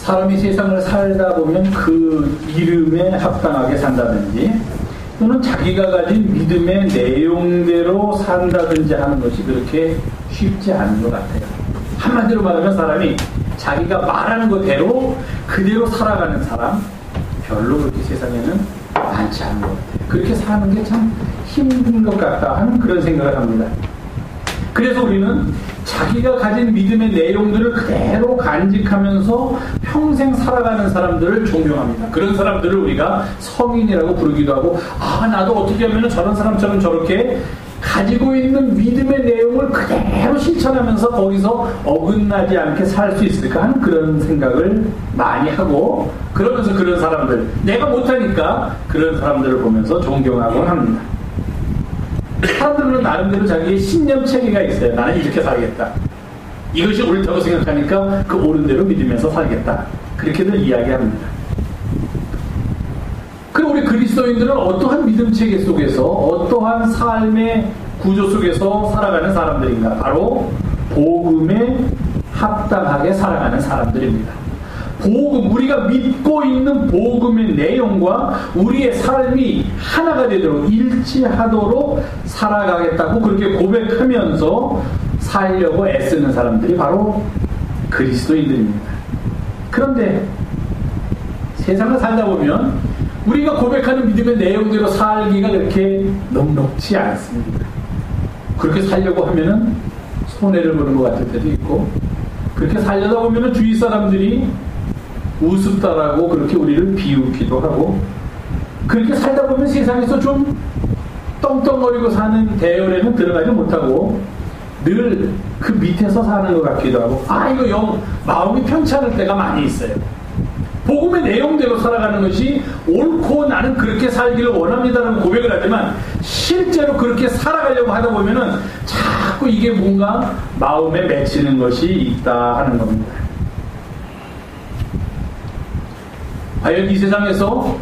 사람이 세상을 살다 보면 그 이름에 합당하게 산다든지 또는 자기가 가진 믿음의 내용대로 산다든지 하는 것이 그렇게 쉽지 않은 것 같아요. 한마디로 말하면 사람이 자기가 말하는 것대로 그대로 살아가는 사람 별로 그렇게 세상에는 많지 않은 것 같아요. 그렇게 사는 게 참 힘든 것 같다 하는 그런 생각을 합니다. 그래서 우리는 자기가 가진 믿음의 내용들을 그대로 간직하면서 평생 살아가는 사람들을 존경합니다. 그런 사람들을 우리가 성인이라고 부르기도 하고, 아, 나도 어떻게 하면 저런 사람처럼 저렇게 가지고 있는 믿음의 내용을 그대로 실천하면서 거기서 어긋나지 않게 살 수 있을까 하는 그런 생각을 많이 하고, 그러면서 그런 사람들, 내가 못하니까 그런 사람들을 보면서 존경하곤 합니다. 사람들은 나름대로 자기의 신념 체계가 있어요. 나는 이렇게 살겠다. 이것이 옳다고 생각하니까 그 옳은 대로 믿으면서 살겠다. 그렇게들 이야기합니다. 그럼 우리 그리스도인들은 어떠한 믿음 체계 속에서 어떠한 삶의 구조 속에서 살아가는 사람들인가? 바로 복음에 합당하게 살아가는 사람들입니다. 복음, 우리가 믿고 있는 복음의 내용과 우리의 삶이 하나가 되도록 일치하도록 살아가겠다고 그렇게 고백하면서 살려고 애쓰는 사람들이 바로 그리스도인들입니다. 그런데 세상을 살다 보면 우리가 고백하는 믿음의 내용대로 살기가 그렇게 넉넉지 않습니다. 그렇게 살려고 하면은 손해를 보는 것 같을 때도 있고, 그렇게 살려다 보면은 주위 사람들이 우습다라고 그렇게 우리를 비웃기도 하고, 그렇게 살다 보면 세상에서 좀 떵떵거리고 사는 대열에는 들어가지 못하고 늘 그 밑에서 사는 것 같기도 하고, 아, 이거 영 마음이 편찮을 때가 많이 있어요. 복음의 내용대로 살아가는 것이 옳고 나는 그렇게 살기를 원합니다라는 고백을 하지만 실제로 그렇게 살아가려고 하다 보면은 자꾸 이게 뭔가 마음에 맺히는 것이 있다 하는 겁니다. 과연 이 세상에서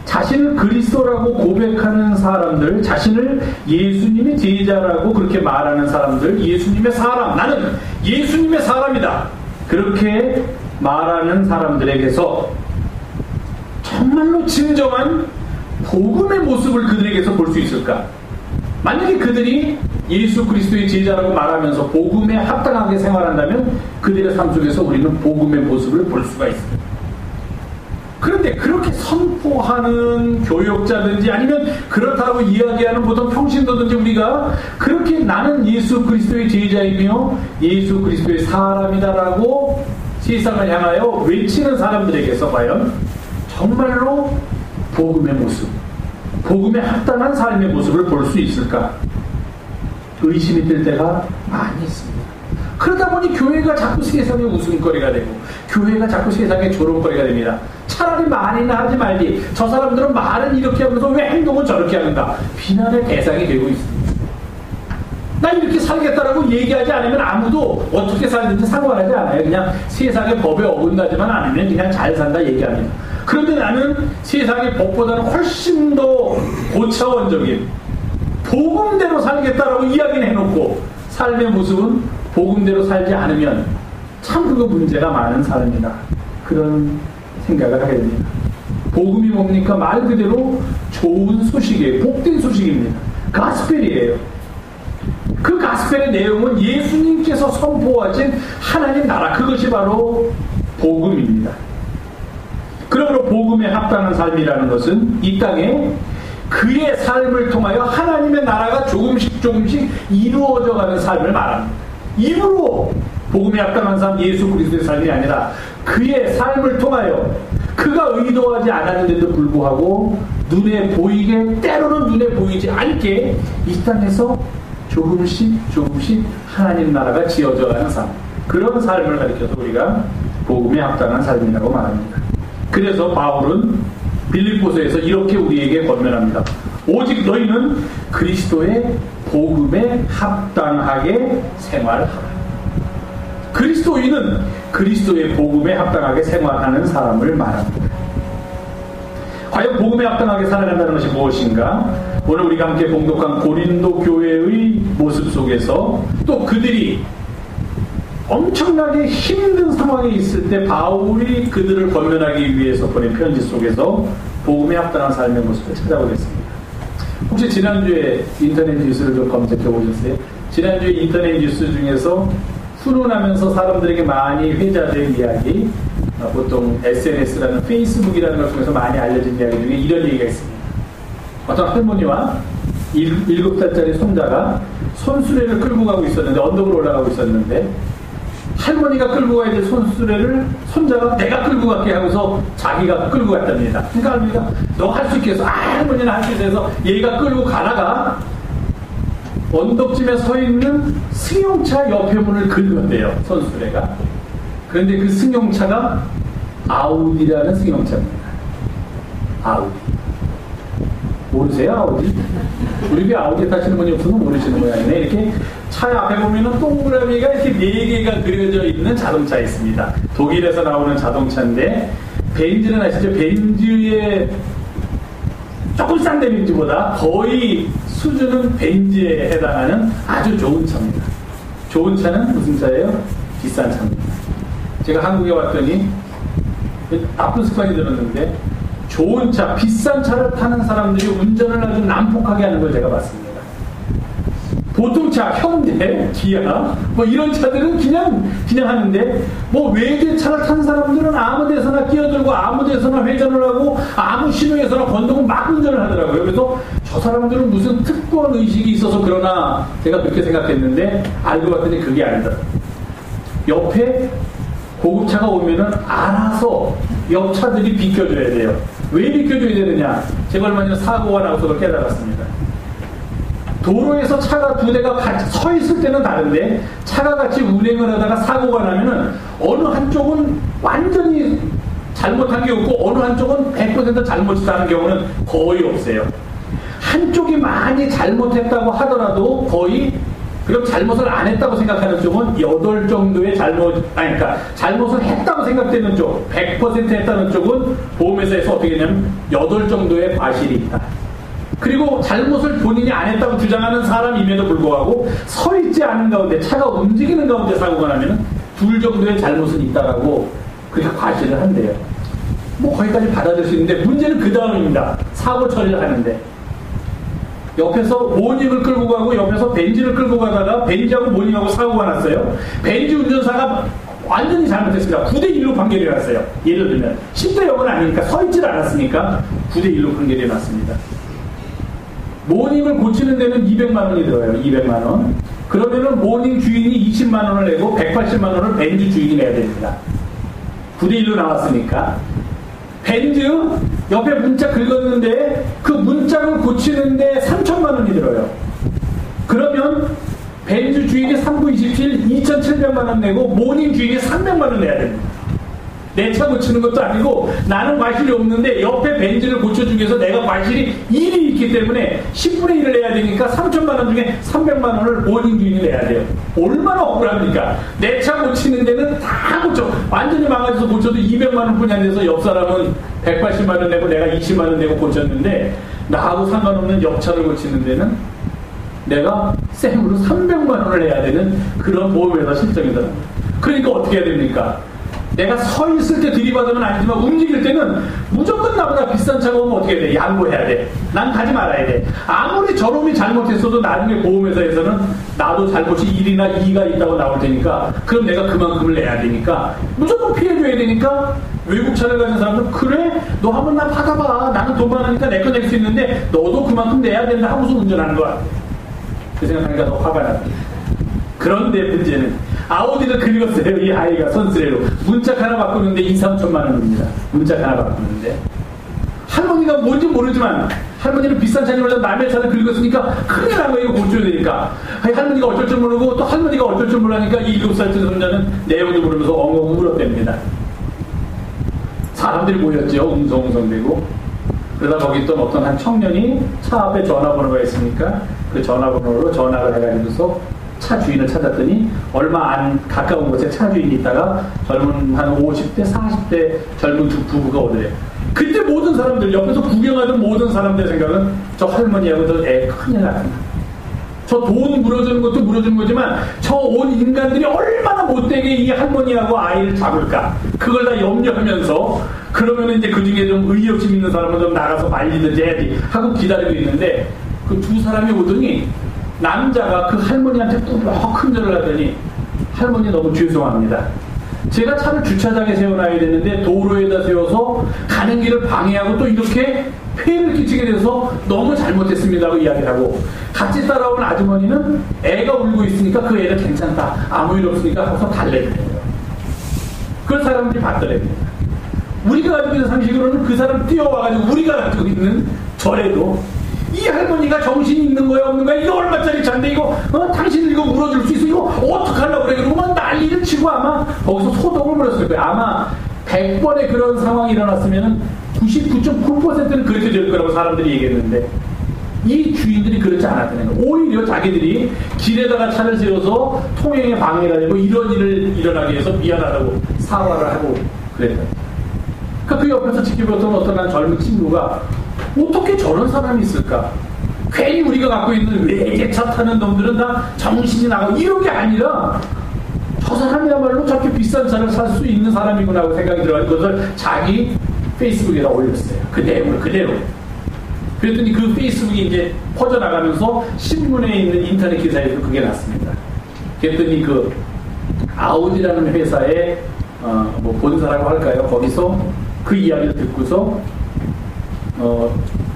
자신을 그리스도라고 고백하는 사람들, 자신을 예수님의 제자라고 그렇게 말하는 사람들, 예수님의 사람, 나는 예수님의 사람이다, 그렇게 말하는 사람들에게서 정말로 진정한 복음의 모습을 그들에게서 볼 수 있을까? 만약에 그들이 예수 그리스도의 제자라고 말하면서 복음에 합당하게 생활한다면 그들의 삶 속에서 우리는 복음의 모습을 볼 수가 있습니다. 그런데 그렇게 선포하는 교역자든지 아니면 그렇다고 이야기하는 보통 평신도든지 우리가 그렇게 나는 예수 그리스도의 제자이며 예수 그리스도의 사람이다라고 세상을 향하여 외치는 사람들에게서 과연 정말로 복음의 모습, 복음에 합당한 삶의 모습을 볼 수 있을까? 의심이 들 때가 많이 있습니다. 그러다 보니 교회가 자꾸 세상의 웃음거리가 되고 교회가 자꾸 세상의 조롱거리가 됩니다. 차라리 말이나 하지 말지, 저 사람들은 말은 이렇게 하면서 왜 행동은 저렇게 하는가, 비난의 대상이 되고 있습니다. 나 이렇게 살겠다라고 얘기하지 않으면 아무도 어떻게 살든지 상관하지 않아요. 그냥 세상의 법에 어긋나지만 않으면 그냥 잘 산다 얘기합니다. 그런데 나는 세상의 법보다는 훨씬 더 고차원적인 복음대로 살겠다라고 이야기는 해놓고 삶의 모습은 복음대로 살지 않으면 참 그거 문제가 많은 사람이다, 그런 생각을 하게 됩니다. 복음이 뭡니까? 말 그대로 좋은 소식이에요. 복된 소식입니다. 가스펠이에요. 그 가스펠의 내용은 예수님께서 선포하신 하나님 나라, 그것이 바로 복음입니다. 그러므로 복음에 합당한 삶이라는 것은 이 땅에 그의 삶을 통하여 하나님의 나라가 조금씩 이루어져가는 삶을 말합니다. 입으로 복음에 합당한 삶, 예수 그리스도의 삶이 아니라 그의 삶을 통하여 그가 의도하지 않았는데도 불구하고 눈에 보이게, 때로는 눈에 보이지 않게 이 땅에서 조금씩 하나님 나라가 지어져가는 삶, 그런 삶을 가리켜서 우리가 복음에 합당한 삶이라고 말합니다. 그래서 바울은 빌립보서에서 이렇게 우리에게 권면합니다. 오직 너희는 그리스도의 복음에 합당하게 생활하라. 그리스도인은 그리스도의 복음에 합당하게 생활하는 사람을 말합니다. 과연 복음에 합당하게 살아간다는 것이 무엇인가? 오늘 우리가 함께 봉독한 고린도 교회의 모습 속에서 또 그들이 엄청나게 힘든 상황에 있을 때 바울이 그들을 권면하기 위해서 보낸 편지 속에서 복음에 합당한 삶의 모습을 찾아보겠습니다. 혹시 지난주에 인터넷 뉴스를 좀 검색해 보셨어요? 지난주에 인터넷 뉴스 중에서 훈훈하면서 사람들에게 많이 회자된 이야기, 보통 SNS라는 페이스북이라는 걸 통해서 많이 알려진 이야기 중에 이런 얘기가 있습니다. 어떤 할머니와 7살짜리 손자가 손수레를 끌고 가고 있었는데, 언덕으로 올라가고 있었는데, 할머니가 끌고 가야 될 손수레를 손자가 내가 끌고 갈게 하고서 자기가 끌고 갔답니다. 그러니까 할머니가 너 할 수 있겠어? 할머니는 할 수 있어서 얘가 끌고 가다가 언덕쯤에 서 있는 승용차 옆에 문을 긁었대요, 손수레가. 그런데 그 승용차가 아우디라는 승용차입니다. 아우디. 모르세요, 아우디? 우리 집에 아우디 타시는 분이 없어서 모르시는 모양이네. 이렇게 차 앞에 보면은 동그라미가 이렇게 4개가 그려져 있는 자동차 있습니다. 독일에서 나오는 자동차인데, 벤츠는 아시죠? 벤츠의 조금 싼 벤츠보다 거의 수준은 벤츠에 해당하는 아주 좋은 차입니다. 좋은 차는 무슨 차예요? 비싼 차입니다. 제가 한국에 왔더니 나쁜 습관이 들었는데, 좋은 차, 비싼 차를 타는 사람들이 운전을 아주 난폭하게 하는 걸 제가 봤습니다. 보통 차, 현대, 기아, 뭐 이런 차들은 그냥 하는데, 뭐 외제차를 타는 사람들은 아무 데서나 끼어들고 아무 데서나 회전을 하고 아무 신호에서나 건너고 막 운전을 하더라고요. 그래서 저 사람들은 무슨 특권 의식이 있어서 그러나 제가 그렇게 생각했는데, 알고 봤더니 그게 아니더라고요. 옆에 고급차가 오면은 알아서 옆 차들이 비켜줘야 돼요. 왜 비켜줘야 되느냐? 제가 얼마 전에 사고가 나서 그걸 깨달았습니다. 도로에서 차가 두 대가 같이 서 있을 때는 다른데, 차가 같이 운행을 하다가 사고가 나면은 어느 한쪽은 완전히 잘못한 게 없고 어느 한쪽은 100% 잘못했다는 경우는 거의 없어요. 한쪽이 많이 잘못했다고 하더라도 거의, 그럼 잘못을 안 했다고 생각하는 쪽은 8 정도의 그러니까 잘못을 했다고 생각되는 쪽, 100% 했다는 쪽은 보험회사에서 어떻게 했냐면 8 정도의 과실이 있다. 그리고 잘못을 본인이 안 했다고 주장하는 사람임에도 불구하고 서 있지 않은 가운데, 차가 움직이는 가운데 사고가 나면은 2 정도의 잘못은 있다라고 그렇게 과실을 한대요. 뭐 거기까지 받아들일 수 있는데, 문제는 그 다음입니다. 사고 처리를 하는데, 옆에서 모닝을 끌고 가고 옆에서 벤츠를 끌고 가다가 벤츠하고 모닝하고 사고가 났어요. 벤츠 운전사가 완전히 잘못했습니다. 9대1로 판결이 났어요. 예를 들면 10대0은 아니니까, 서 있질 않았으니까 9대1로 판결이 났습니다. 모닝을 고치는 데는 200만 원이 들어요. 200만 원. 그러면은 모닝 주인이 20만 원을 내고 180만 원을 벤츠 주인이 내야 됩니다. 9대1로 나왔으니까. 벤츠 옆에 문짝 긁었는데 그 문짝을 고치는데 3천만 원이 들어요. 그러면 벤츠 주인이 3부 27, 2,700만 원 내고 모닝 주인이 300만 원 내야 됩니다. 내 차 고치는 것도 아니고 나는 과실이 없는데 옆에 벤츠를 고쳐주기 위해서 내가 과실이 1이 있기 때문에 10분의 1을 내야 되니까 3천만 원 중에 300만 원을 모닝 주인이 내야 돼요. 얼마나 억울합니까? 내 차 고치는 데는 다 고쳐. 완전히 망가져서 고쳐도 200만 원 뿐이 안 돼서 옆 사람은 180만 원 내고 내가 20만 원 내고 고쳤는데, 나하고 상관없는 옆차를 고치는 데는 내가 쌤으로 300만 원을 내야 되는 그런 보험회사 실정이더라고요. 그러니까 어떻게 해야 됩니까? 내가 서 있을 때 들이받으면 아니지만 움직일 때는 무조건 나보다 비싼 차가 오면 어떻게 돼? 양보해야 돼. 난 가지 말아야 돼. 아무리 저놈이 잘못했어도 나중에 보험회사에서는 나도 잘못이 1이나 2가 있다고 나올 테니까, 그럼 내가 그만큼을 내야 되니까 무조건 피해줘야 되니까, 외국 차를 가진 사람은 그래? 너 한번 나 받아봐. 나는 돈 많으니까 내 거 낼 수 있는데 너도 그만큼 내야 된다 하고서 운전하는 거야. 그 생각하니까 더 화가 납니다. 그런데 문제는 아우디를 긁었어요. 이 아이가 손수레로. 문짝 하나 바꾸는데 2, 3천만 원입니다. 문짝 하나 바꾸는데. 할머니가 뭔지 모르지만, 할머니는 비싼 차를 몰라 남의 차를 긁었으니까 큰일 난 거예요. 이거 고쳐야 되니까. 할머니가 어쩔 줄 모르고 또 할머니가 어쩔 줄 몰라니까 이 7살짜리 손자는 내용도 모르면서 엉엉 울었답니다. 사람들이 모였죠. 웅성웅성대고. 그러다 거기 또 어떤 한 청년이 차 앞에 전화번호가 있으니까 그 전화번호로 전화를 해가지고서 차 주인을 찾았더니 얼마 안 가까운 곳에 차 주인이 있다가 젊은 한 50대, 40대 젊은 두 부부가 오더래요. 그때 모든 사람들, 옆에서 구경하던 모든 사람들의 생각은 저 할머니하고 저 애 큰일 났구나. 저 돈 물어주는 것도 물어주는 거지만 저 온 인간들이 얼마나 못되게 만약에 이 할머니하고 아이를 잡을까? 그걸 다 염려하면서 그러면 이제 그 중에 좀 의욕심 있는 사람은 좀 나가서 말리든지 해야지 하고 기다리고 있는데 그 두 사람이 오더니 남자가 그 할머니한테 막 큰절을 하더니 할머니 너무 죄송합니다. 제가 차를 주차장에 세워놔야 되는데 도로에다 세워서 가는 길을 방해하고 또 이렇게 폐를 끼치게 돼서 너무 잘못했습니다고 이야기를 하고 같이 따라온 아주머니는 애가 울고 있으니까 그 애는 괜찮다. 아무 일 없으니까 하고서 달래는 거예요. 그걸 사람들이 받더랍니다. 우리가 가지고 있는 상식으로는 그 사람 뛰어와가지고 우리가 가지고 있는 절에도 이 할머니가 정신이 있는 거야 없는 거야 이거 얼마짜리 잔데 이거 당신 이거 물어줄 수 있어 이거 어떡하려고 그래 그러고 막 난리를 치고 아마 거기서 소동을 벌였을 거예요. 아마 100번의 그런 상황이 일어났으면 99.9%는 그렇게 될 거라고 사람들이 얘기했는데 이 주인들이 그렇지 않았다는 거예요. 오히려 자기들이 길에다가 차를 세워서 통행에 방해가 되고 이런 일을 일어나게 해서 미안하다고 사과를 하고 그랬다. 그러니까 그 옆에서 지켜봤던 어떤 한 젊은 친구가 어떻게 저런 사람이 있을까? 괜히 우리가 갖고 있는 외제차 타는 놈들은 다 정신이 나고 이런 게 아니라 저 사람이야말로 저렇게 비싼 차를 살 수 있는 사람이구나 하고 생각이 들어요. 그것을 자기 페이스북에다 올렸어요. 그 내용을 그대로. 그랬더니 그 페이스북이 이제 퍼져나가면서 신문에 있는 인터넷 기사에도 그게 났습니다. 그랬더니 그 아우디라는 회사의 뭐 본사라고 할까요? 거기서 그 이야기를 듣고서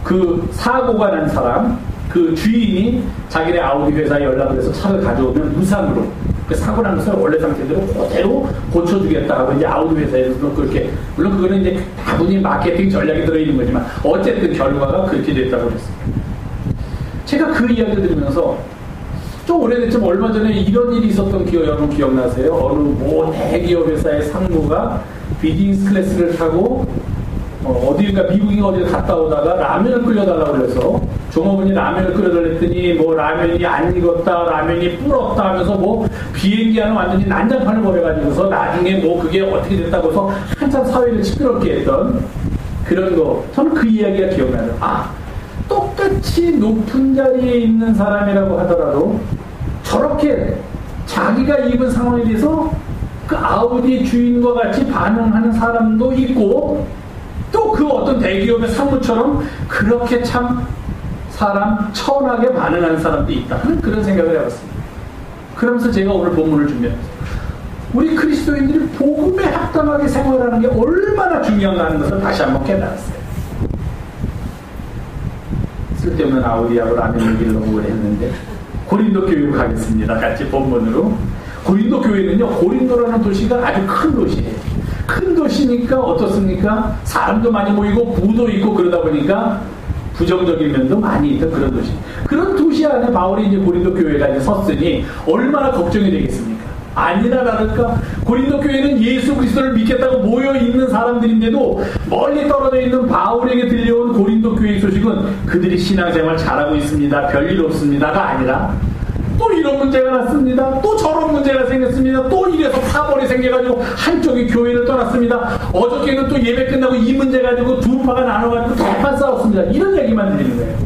그 사고가 난 사람, 그 주인이 자기네 아우디 회사에 연락을 해서 차를 가져오면 무상으로 그 사고 난 것을 원래 상태대로 그대로 고쳐주겠다 하고 이제 아우디 회사에서도 그렇게 물론 그거는 이제 다분히 마케팅 전략이 들어있는 거지만 어쨌든 결과가 그렇게 됐다고 그랬습니다. 제가 그 이야기를 들으면서 좀 오래됐지만 얼마 전에 이런 일이 있었던 기억 여러분 기억나세요? 어느 모 대기업 회사의 상무가 비즈니스 클래스를 타고 어디인가 미국인가 어디를 갔다 오다가 라면을 끓여달라고 그래서 종업원이 라면을 끓여달랬더니 뭐 라면이 안 익었다 라면이 불었다 하면서 뭐 비행기 안에 완전히 난장판을 벌여가지고서 나중에 뭐 그게 어떻게 됐다고 해서 한참 사회를 시끄럽게 했던 그런 거 저는 그 이야기가 기억나요. 아 똑같이 높은 자리에 있는 사람이라고 하더라도 저렇게 자기가 입은 상황에 대해서 그 아우디 주인과 같이 반응하는 사람도 있고 또 그 어떤 대기업의 상무처럼 그렇게 참 사람 천하게 반응하는 사람도 있다. 그런 생각을 해봤습니다. 그러면서 제가 오늘 본문을 준비했습니다. 우리 그리스도인들이 복음에 합당하게 생활하는 게 얼마나 중요한가는 것을 다시 한번 깨달았어요. 쓸데없는 아우디하고 라면 얘기를 너무 오래 했는데 고린도 교회로 가겠습니다. 같이 본문으로. 고린도 교회는요, 고린도라는 도시가 아주 큰 도시예요. 큰 도시니까 어떻습니까? 사람도 많이 모이고 부도 있고 그러다 보니까 부정적인 면도 많이 있던 그런 도시. 그런 도시 안에 바울이 이제 고린도 교회가 이제 섰으니 얼마나 걱정이 되겠습니까? 아니나 다를까 고린도 교회는 예수 그리스도를 믿겠다고 모여 있는 사람들인데도 멀리 떨어져 있는 바울에게 들려온 고린도 교회의 소식은 그들이 신앙생활 잘하고 있습니다. 별일 없습니다가 아니라 또 이런 문제가 났습니다. 또 저런 문제가 생겼습니다. 또 이래서 파벌이 생겨가지고 한쪽이 교회를 떠났습니다. 어저께는 또 예배 끝나고 이 문제 가지고 두 파가 나눠가지고 대판 싸웠습니다. 이런 얘기만 들리는 거예요.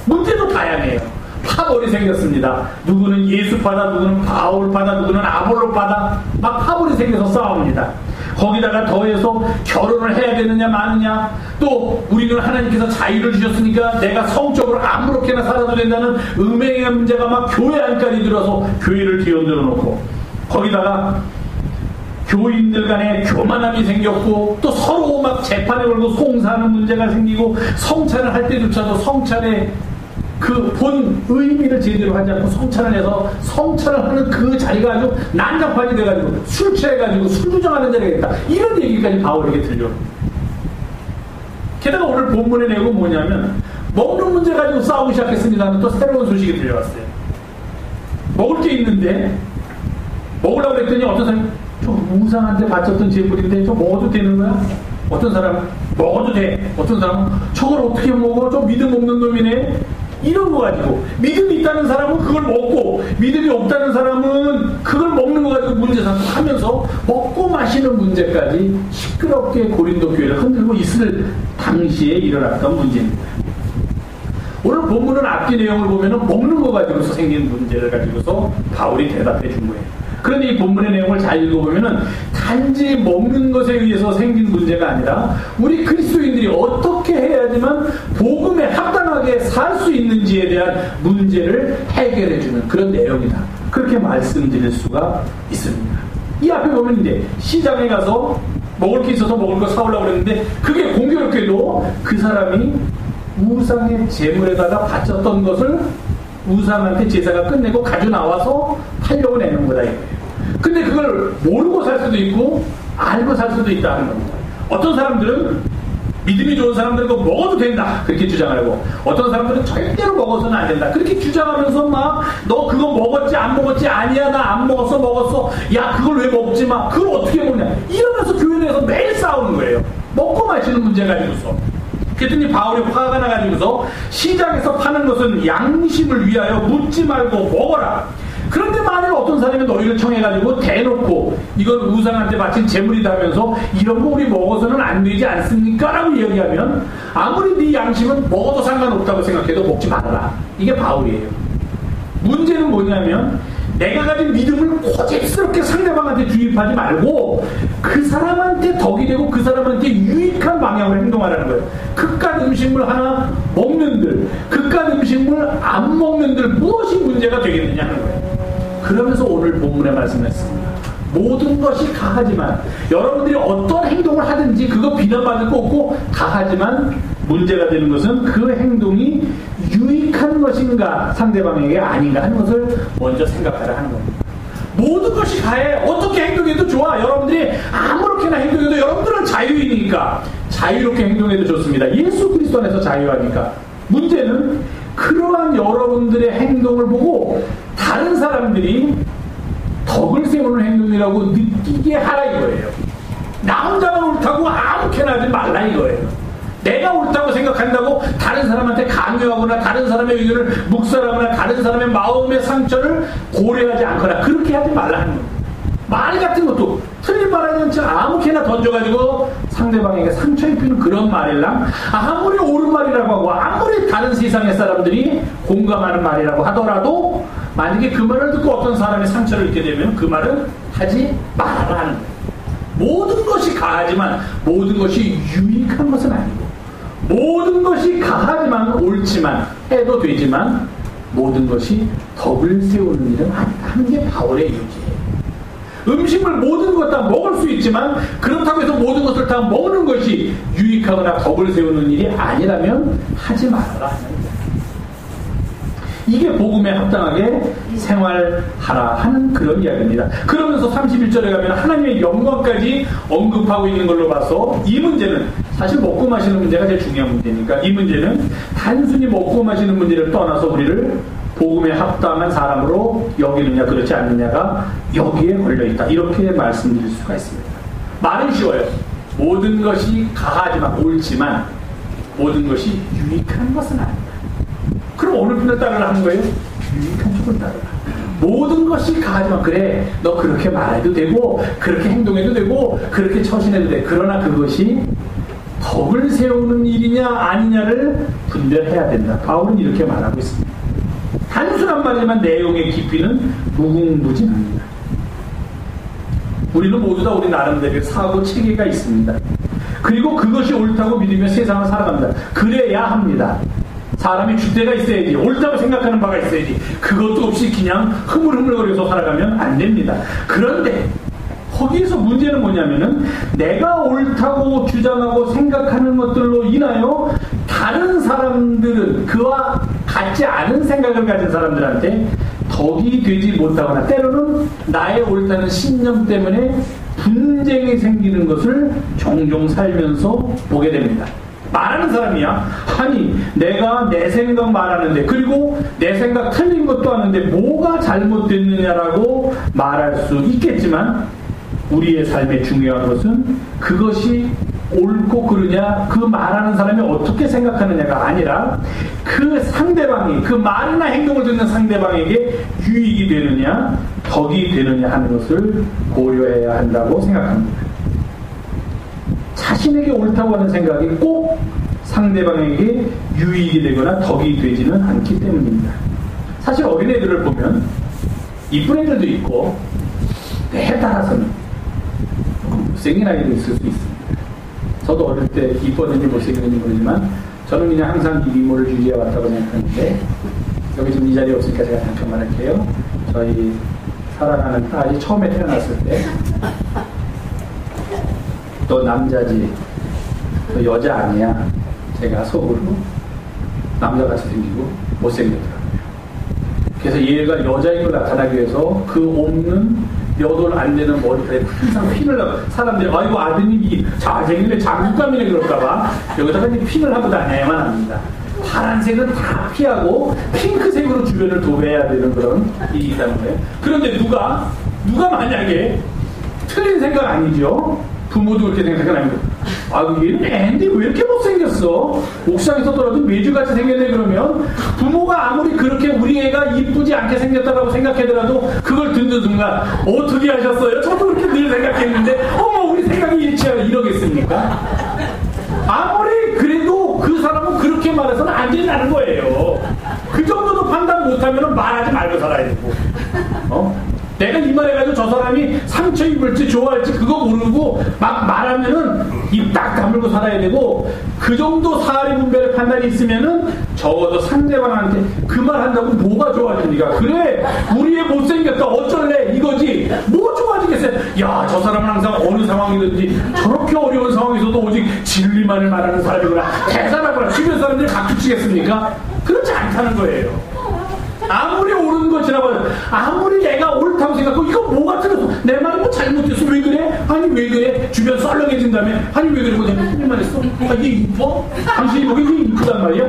문제도 다양해요. 파벌이 생겼습니다. 누구는 예수파다, 누구는 바울파다, 누구는 아볼로파다. 막 파벌이 생겨서 싸웁니다. 거기다가 더해서 결혼을 해야 되느냐 마느냐, 또 우리는 하나님께서 자유를 주셨으니까 내가 성적으로 아무렇게나 살아도 된다는 음행의 문제가 막 교회 안까지 들어서 교회를 뒤흔들어 놓고, 거기다가 교인들 간에 교만함이 생겼고, 또 서로 막 재판에 걸고 송사하는 문제가 생기고, 성찬을 할 때조차도 성찬에 그 본 의미를 제대로 하지 않고 성찬을 해서 성찬을 하는 그 자리가 아주 난장판이 돼가지고 술 취해가지고 술 주정하는 자리가 있다. 이런 얘기까지 바울에게 들려. 게다가 오늘 본문의 내용은 뭐냐면 먹는 문제 가지고 싸우기 시작했습니다 하는 또 새로운 소식이 들려왔어요. 먹을 게 있는데 먹으려고 했더니 어떤 사람이 저 무상한테 바쳤던 제물인데 저 먹어도 되는 거야? 어떤 사람은 먹어도 돼. 어떤 사람은 저걸 어떻게 먹어? 저 믿음 없는 놈이네. 이런 거 가지고 믿음이 있다는 사람은 그걸 먹고 믿음이 없다는 사람은 그걸 먹는 거 가지고 문제 삼고 하면서 먹고 마시는 문제까지 시끄럽게 고린도 교회를 흔들고 있을 당시에 일어났던 문제입니다. 오늘 본문은 앞뒤 내용을 보면 먹는 거 가지고서 생긴 문제를 가지고서 바울이 대답해 준 거예요. 그런데 이 본문의 내용을 잘 읽어보면은 단지 먹는 것에 의해서 생긴 문제가 아니라 우리 그리스도인들이 어떻게 해야지만 복음에 합당하게 살 수 있는지에 대한 문제를 해결해주는 그런 내용이다. 그렇게 말씀드릴 수가 있습니다. 이 앞에 보면 이제 시장에 가서 먹을 게 있어서 먹을 거 사오려고 그랬는데 그게 공교롭게도 그 사람이 우상의 제물에다가 바쳤던 것을 우상한테 제사가 끝내고 가져 나와서 팔려고 내는 거다 이거예요. 근데 그걸 모르고 살 수도 있고 알고 살 수도 있다는 겁니다. 어떤 사람들은 믿음이 좋은 사람들은 그거 먹어도 된다 그렇게 주장하고 어떤 사람들은 절대로 먹어서는 안 된다 그렇게 주장하면서 막 너 그거 먹었지 안 먹었지 아니야 나 안 먹었어 먹었어 야 그걸 왜 먹지 마 그걸 어떻게 먹냐 이러면서 교회 내에서 매일 싸우는 거예요. 먹고 마시는 문제 가지고서. 그랬더니 바울이 화가 나가지고서 시장에서 파는 것은 양심을 위하여 묻지 말고 먹어라. 그런데 만일 어떤 사람이 너희를 청해가지고 대놓고 이건 우상한테 바친 제물이다 하면서 이런 거 우리 먹어서는 안 되지 않습니까? 라고 이야기하면 아무리 네 양심은 먹어도 상관없다고 생각해도 먹지 말아라. 이게 바울이에요. 문제는 뭐냐면 내가 가진 믿음을 고집스럽게 상대방한테 주입하지 말고 그 사람한테 덕이 되고 그 사람한테 유익한 방향으로 행동하라는 거예요. 그깟 음식물 하나 먹는들 그깟 음식물 안 먹는들 무엇이 문제가 되겠느냐 하는 거예요. 그러면서 오늘 본문에 말씀했습니다. 모든 것이 가하지만 여러분들이 어떤 행동을 하든지 그거 비난받을 거 없고 가하지만 문제가 되는 것은 그 행동이 유익한 것인가 상대방에게 아닌가 하는 것을 먼저 생각하라 하는 겁니다. 모든 것이 가해. 어떻게 행동해도 좋아. 여러분들이 아무렇게나 행동해도 여러분들은 자유인이니까 자유롭게 행동해도 좋습니다. 예수 그리스도 안에서 자유하니까. 문제는 그러한 여러분들의 행동을 보고 다른 사람들이 덕을 세우는 행동이라고 느끼게 하라 이거예요. 나 혼자만 옳다고 아무렇게나 하지 말라 이거예요. 내가 옳다고 생각한다고 다른 사람한테 강요하거나 다른 사람의 의견을 묵살하거나 다른 사람의 마음의 상처를 고려하지 않거나 그렇게 하지 말라 하는 겁니다. 말 같은 것도 틀린 말 하지 않지 아무렇게나 던져가지고 상대방에게 상처 입히는 그런 말이랑 아무리 옳은 말이라고 하고 아무리 다른 세상의 사람들이 공감하는 말이라고 하더라도 만약에 그 말을 듣고 어떤 사람이 상처를 입게 되면 그 말은 하지 말아라 하는 거예요. 모든 것이 가하지만 모든 것이 유익한 것은 아니고 모든 것이 가하지만 옳지만 해도 되지만 모든 것이 덕을 세우는 일은 아니다 하는 게 바울의 유지예요. 음식물 모든 것 다 먹을 수 있지만 그렇다고 해서 모든 것을 다 먹는 것이 유익하거나 덕을 세우는 일이 아니라면 하지 말아라 하는 거예요. 이게 복음에 합당하게 생활하라 하는 그런 이야기입니다. 그러면서 31절에 가면 하나님의 영광까지 언급하고 있는 걸로 봐서 이 문제는 사실 먹고 마시는 문제가 제일 중요한 문제니까 이 문제는 단순히 먹고 마시는 문제를 떠나서 우리를 복음에 합당한 사람으로 여기느냐 그렇지 않느냐가 여기에 걸려있다. 이렇게 말씀드릴 수가 있습니다. 말은 쉬워요. 모든 것이 가하지만 옳지만 모든 것이 유익한 것은 아니다. 그럼 어느 편을 따르라 하는 거예요? 유익한 쪽을 따르라. 모든 것이 가하지만 그래 너 그렇게 말해도 되고 그렇게 행동해도 되고 그렇게 처신해도 돼. 그러나 그것이 덕을 세우는 일이냐 아니냐를 분별해야 된다. 바울은 이렇게 말하고 있습니다. 단순한 말이지만 내용의 깊이는 무궁무진합니다. 우리는 모두 다 우리 나름대로의 사고 체계가 있습니다. 그리고 그것이 옳다고 믿으며 세상을 살아갑니다. 그래야 합니다. 사람이 줏대가 있어야지 옳다고 생각하는 바가 있어야지 그것도 없이 그냥 흐물흐물거려서 살아가면 안 됩니다. 그런데 거기에서 문제는 뭐냐면은 내가 옳다고 주장하고 생각하는 것들로 인하여 다른 사람들은 그와 같지 않은 생각을 가진 사람들한테 덕이 되지 못하거나 때로는 나의 옳다는 신념 때문에 분쟁이 생기는 것을 종종 살면서 보게 됩니다. 말하는 사람이야. 아니 내가 내 생각 말하는데 그리고 내 생각 틀린 것도 아는데 뭐가 잘못됐느냐라고 말할 수 있겠지만 우리의 삶에 중요한 것은 그것이 옳고 그르냐 그 말하는 사람이 어떻게 생각하느냐가 아니라 그 상대방이 그 말이나 행동을 듣는 상대방에게 유익이 되느냐 덕이 되느냐 하는 것을 고려해야 한다고 생각합니다. 자신에게 옳다고 하는 생각이 꼭 상대방에게 유익이 되거나 덕이 되지는 않기 때문입니다. 사실 어린애들을 보면 이쁜 애들도 있고 때에 따라서는 조금 못생긴 아이도 있을 수 있습니다. 저도 어릴 때 이뻤는지 못생겼는지 모르지만 저는 그냥 항상 이 미모를 유지해 왔다고 생각하는데, 여기 지금 이 자리에 없으니까 제가 잠깐만 할게요. 저희 사랑하는 딸이 처음에 태어났을 때, 너 남자지, 너 여자 아니야, 제가 속으로 남자같이 생기고 못생겼더라고요. 그래서 얘가 여자인 걸 나타나기 위해서 그 없는 몇 월 안 되는 머리카락에 항상 핀을 하고, 사람들이 아이고 아드님이 잘생기네 장군감이네 그럴까봐 여기다가 핀을 하고 다녀야만 합니다. 파란색은 다 피하고 핑크색으로 주변을 도배해야 되는 그런 일이 있다는 거예요. 그런데 누가 만약에 틀린 생각 아니죠? 부모도 그렇게 생각하는 거예요. 아, 얘는 애인데 왜 이렇게 못생겼어? 옥상에서 떨어도 메주같이 생겼네. 그러면 부모가 아무리 그렇게 우리 애가 이쁘지 않게 생겼다고 생각하더라도 그걸 듣는 순간 어떻게 하셨어요? 저도 그렇게 늘 생각했는데 어머 우리 생각이 일치하고 이러겠습니까? 아무리 그래도 그 사람은 그렇게 말해서는 안 된다는 거예요. 그 정도도 판단 못하면 말하지 말고 살아야 되고, 내가 이 말해가지고 저 사람이 상처 입을지 좋아할지 그거 모르고 막 말하면은 입 딱 다물고 살아야 되고, 그 정도 사리 분별의 판단이 있으면은 적어도 상대방한테 그 말 한다고 뭐가 좋아집니까? 그래 우리 애 못생겼다 어쩔래 이거지 뭐 좋아지겠어요? 야, 저 사람은 항상 어느 상황이든지 저렇게 어려운 상황에서도 오직 진리만을 말하는 사람이구나, 대단하구나, 주변 사람들이 각축치겠습니까? 그렇지 않다는 거예요. 아무리 옳은 것이라고 해도, 아무리 내가 옳다고 생각하고 이거 뭐가 틀렸어, 내 말이 뭐 잘못됐어, 왜 그래? 아니 왜 그래? 주변 썰렁해진 다음에 아니 왜 그러고 내가 무슨 말 했어? 아, 이게 이뻐? 당신이 보기 이게 이쁘단 말이야?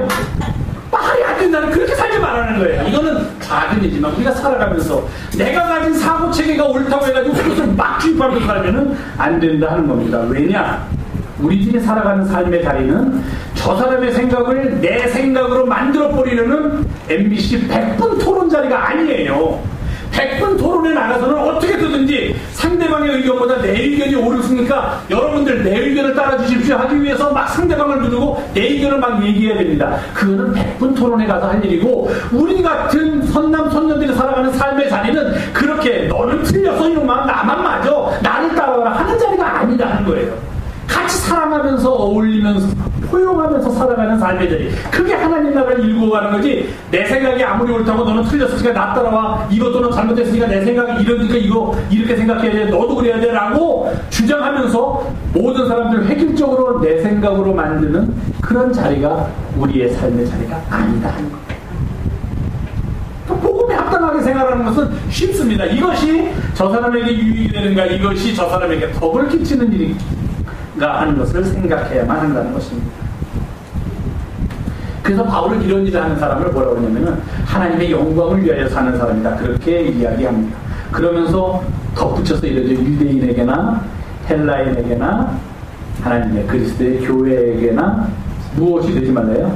말이 안 된다는, 그렇게 살지 말라는 거예요. 이거는 작은이지만 우리가 살아가면서 내가 가진 사고체계가 옳다고 해가지고 그것을 막 주입하면서 살면은 안 된다 하는 겁니다. 왜냐? 우리들이 살아가는 삶의 자리는 저 사람의 생각을 내 생각으로 만들어버리려는 MBC 100분 토론 자리가 아니에요. 100분 토론에 나가서는 어떻게든지 상대방의 의견보다 내 의견이 옳으니까 여러분들 내 의견을 따라주십시오 하기 위해서 막 상대방을 누르고 내 의견을 막 얘기해야 됩니다. 그거는 100분 토론에 가서 할 일이고, 우리 같은 선남 선녀들이 살아가는 삶의 자리는 그렇게 너는 틀렸어 이놈아 나만 맞아 나를 따라가라 하는 자리가 아니라는 거예요. 같이 사랑하면서 어울리면서 포용하면서 살아가는 삶의 자리, 그게 하나님 나라를 일구어 가는 거지. 내 생각이 아무리 옳다고 너는 틀렸으니까 나 따라와, 이것도 너 잘못했으니까 내 생각이 이러니까 이거 이렇게 생각해야 돼, 너도 그래야 돼 라고 주장하면서 모든 사람들을 획일적으로 내 생각으로 만드는 그런 자리가 우리의 삶의 자리가 아니다 하는 거예요. 복음에 합당하게 생활하는 것은 쉽습니다. 이것이 저 사람에게 유익이 되는가, 이것이 저 사람에게 덕을 끼치는 일인가 하는 것을 생각해야만 한다는 것입니다. 그래서 바울은 이런 일을 하는 사람을 뭐라고 하냐면은 하나님의 영광을 위하여 사는 사람이다, 그렇게 이야기합니다. 그러면서 덧붙여서 이러죠. 유대인에게나 헬라인에게나 하나님의 그리스도의 교회에게나 무엇이 되지 말래요?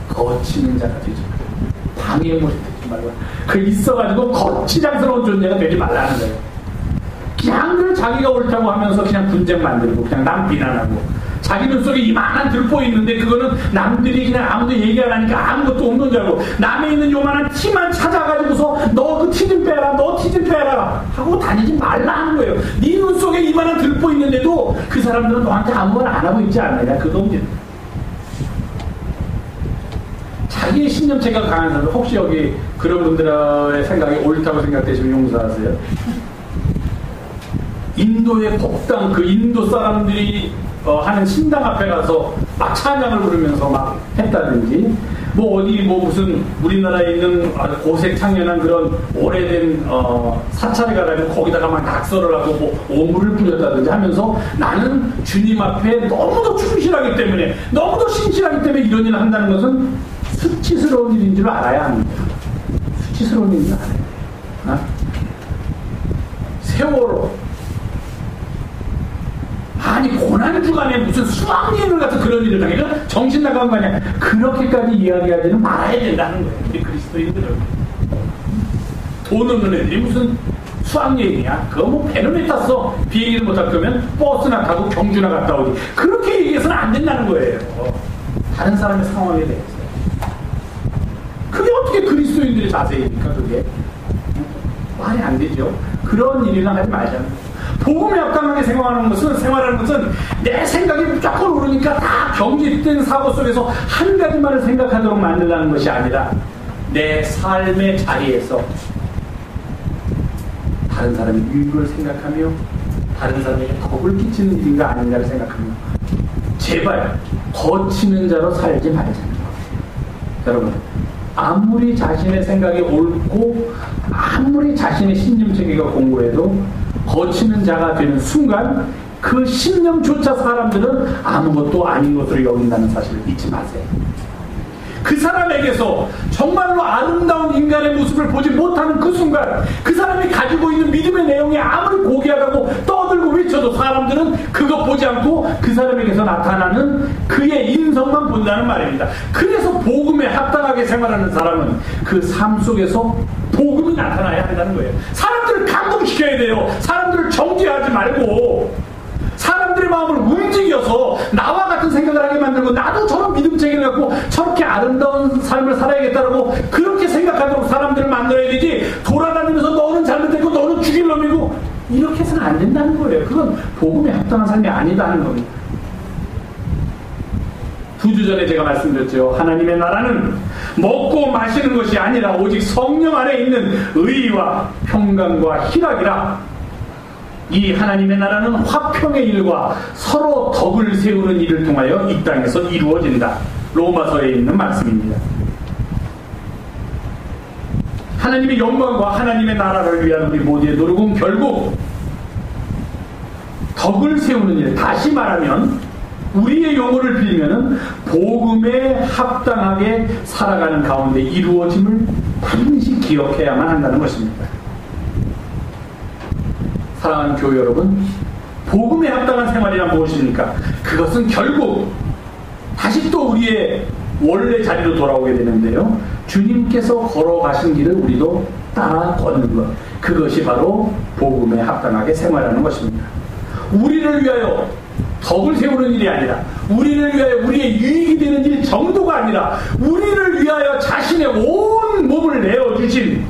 거치는 자가 되지 말라. 방해물이 되지 말라. 그 있어가지고 거치장스러운 존재가 되지 말라는 거예요. 그냥 늘 자기가 옳다고 하면서 그냥 분쟁 만들고 그냥 남 비난하고, 자기 눈 속에 이만한 들보 있는데 그거는 남들이 그냥 아무도 얘기 안 하니까 아무것도 없는 줄 알고 남에 있는 요만한 티만 찾아가지고서 너 그 티 좀 빼라, 너 티 좀 빼라 하고 다니지 말라 하는 거예요. 네 눈 속에 이만한 들보 있는데도 그 사람들은 너한테 아무 말 안 하고 있지 않느냐, 그거 문제. 자기의 신념체가 강한 사람, 혹시 여기 그런 분들의 생각이 옳다고 생각되시면 용서하세요. 인도의 법당, 그 인도 사람들이 하는 신당 앞에 가서 막 찬양을 부르면서 막 했다든지, 뭐 어디 뭐 무슨 우리나라에 있는 고색 창연한 그런 오래된 사찰에 가가지고 거기다가 막 낙서를 하고 뭐 오물을 뿌렸다든지 하면서 나는 주님 앞에 너무도 충실하기 때문에, 너무도 신실하기 때문에 이런 일을 한다는 것은 수치스러운 일인 줄 알아야 합니다. 수치스러운 일인 줄 알아요. 세월호, 아니 고난주간에 무슨 수학여행을 가서 그런 일을 당해, 정신 나간 거 아니야. 그렇게까지 이야기하지는 말아야 된다는 거예요. 우리 그리스도인들은. 돈 없는 애들이 무슨 수학여행이야, 그거 뭐 배는 왜 탔어, 비행기를 못 탈 거면 버스나 타고 경주나 갔다 오지, 그렇게 얘기해서는 안 된다는 거예요. 다른 사람의 상황에 대해서. 그게 어떻게 그리스도인들의 자세입니까? 그게 말이 안 되죠. 그런 일이나 하지 말자는 거예요. 복음에 합당하게 생활하는 것은 내 생각이 무조건 오르니까 다 경직된 사고 속에서 한 가지만을 생각하도록 만들라는 것이 아니라 내 삶의 자리에서 다른 사람의 유익을 생각하며 다른 사람에게 덕을 끼치는 일인가 아닌가를 생각하며 제발 거치는 자로 살지 말자는 거예요. 여러분, 아무리 자신의 생각이 옳고 아무리 자신의 신념체계가 공고해도 거치는 자가 되는 순간 그 신념조차 사람들은 아무것도 아닌 것으로 여긴다는 사실을 잊지 마세요. 그 사람에게서 정말로 아름다운 인간의 모습을 보지 못하는 그 순간 그 사람이 가지고 있는 믿음의 내용이 아무리 고귀하다고 떠들고 외쳐도 사람들은 그거 보지 않고 그 사람에게서 나타나는 그의 인성만 본다는 말입니다. 그래서 복음에 합당하게 생활하는 사람은 그 삶 속에서 복음이 나타나야 한다는 거예요. 사람들을 감동시켜야 돼요. 사람들을 정죄하지 말고 사람들의 마음을 움직여서 나와 같은 생각을 하게 만들고 나도 저런 믿음체계를 갖고 저렇게 아름다운 삶을 살아야겠다라고 그렇게 생각하도록 사람들을 만들어야 되지, 돌아다니면서 너는 잘못했고 너는 죽일 놈이고 이렇게 해서는 안 된다는 거예요. 그건 복음에 합당한 삶이 아니다는 겁니다. 2주 전에 제가 말씀드렸죠. 하나님의 나라는 먹고 마시는 것이 아니라 오직 성령 안에 있는 의와 평강과 희락이라. 이 하나님의 나라는 화평의 일과 서로 덕을 세우는 일을 통하여 이 땅에서 이루어진다. 로마서에 있는 말씀입니다. 하나님의 영광과 하나님의 나라를 위한 우리 모두의 노력은 결국 덕을 세우는 일, 다시 말하면 우리의 용어를 빌면은 복음에 합당하게 살아가는 가운데 이루어짐을 반드시 기억해야만 한다는 것입니다. 사랑하는 교회 여러분, 복음에 합당한 생활이란 무엇입니까? 그것은 결국 다시 또 우리의 원래 자리로 돌아오게 되는데요, 주님께서 걸어가신 길을 우리도 따라 걷는 것, 그것이 바로 복음에 합당하게 생활하는 것입니다. 우리를 위하여 덕을 세우는 일이 아니라, 우리를 위하여 우리의 유익이 되는 일 정도가 아니라, 우리를 위하여 자신의 온 몸을 내어주신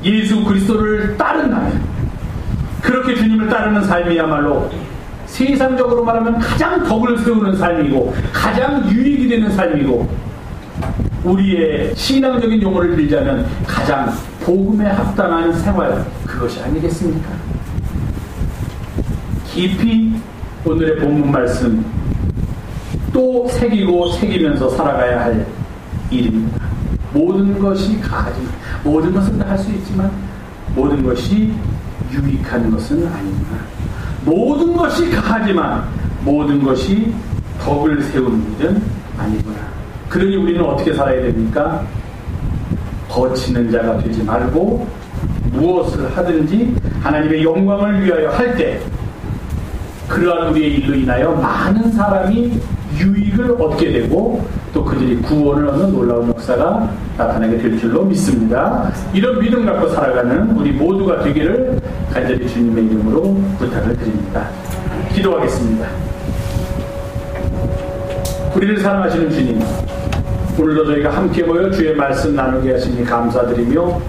예수 그리스도를 따른다면, 그렇게 주님을 따르는 삶이야말로 세상적으로 말하면 가장 덕을 세우는 삶이고 가장 유익이 되는 삶이고, 우리의 신앙적인 용어를 빌자면 가장 복음에 합당한 생활, 그것이 아니겠습니까? 깊이 오늘의 본문 말씀 또 새기고 새기면서 살아가야 할 일입니다. 모든 것이 가하지만, 모든 것은 다 할 수 있지만 모든 것이 유익한 것은 아닙니다. 모든 것이 가하지만 모든 것이 덕을 세우는 일은 아니구나. 그러니 우리는 어떻게 살아야 됩니까? 거치는 자가 되지 말고 무엇을 하든지 하나님의 영광을 위하여 할 때 그러한 우리의 일로 인하여 많은 사람이 유익을 얻게 되고 또 그들이 구원을 얻는 놀라운 역사가 나타나게 될 줄로 믿습니다. 이런 믿음 갖고 살아가는 우리 모두가 되기를 간절히 주님의 이름으로 부탁을 드립니다. 기도하겠습니다. 우리를 사랑하시는 주님, 오늘도 저희가 함께 모여 주의 말씀 나누게 하시니 감사드리며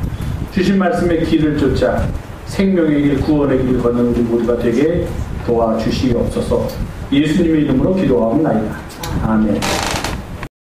주신 말씀의 길을 쫓아 생명의 길, 구원의 길을 걷는 우리 모두가 되게 도와주시옵소서. 예수님의 이름으로 기도하옵나이다. 아멘.